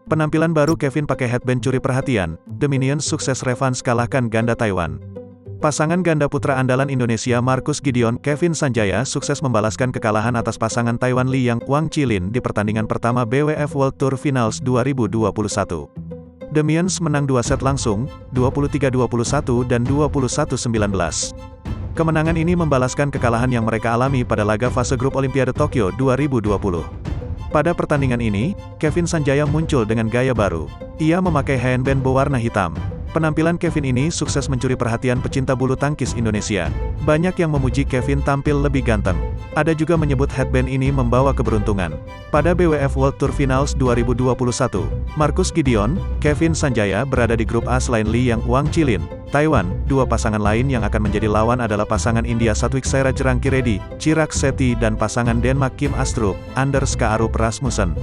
Penampilan baru Kevin pakai headband curi perhatian, The Minions sukses revanse kalahkan ganda Taiwan. Pasangan ganda putra andalan Indonesia Marcus Gideon, Kevin Sanjaya sukses membalaskan kekalahan atas pasangan Taiwan Li Yang, Wang Qilin di pertandingan pertama BWF World Tour Finals 2021. The Minions menang 2 set langsung, 23-21 dan 21-19. Kemenangan ini membalaskan kekalahan yang mereka alami pada laga fase grup Olimpiade Tokyo 2020. Pada pertandingan ini, Kevin Sanjaya muncul dengan gaya baru. Ia memakai headband berwarna hitam. Penampilan Kevin ini sukses mencuri perhatian pecinta bulu tangkis Indonesia. Banyak yang memuji Kevin tampil lebih ganteng. Ada juga menyebut headband ini membawa keberuntungan. Pada BWF World Tour Finals 2021, Marcus Gideon, Kevin Sanjaya berada di grup A selain Li Yang, Wang Qilin, Taiwan. Dua pasangan lain yang akan menjadi lawan adalah pasangan India Satwik Sairajrangki Reddy, Chirag Shetty dan pasangan Denmark Kim Astrup, Anders Skaarup Rasmussen.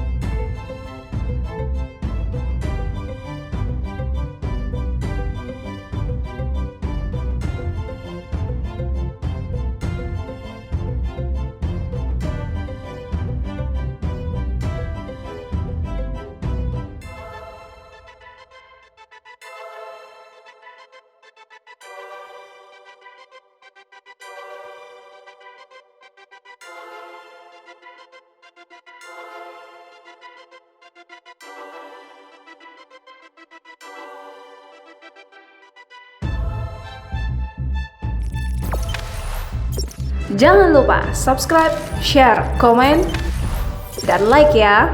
Jangan lupa subscribe, share, komen, dan like ya.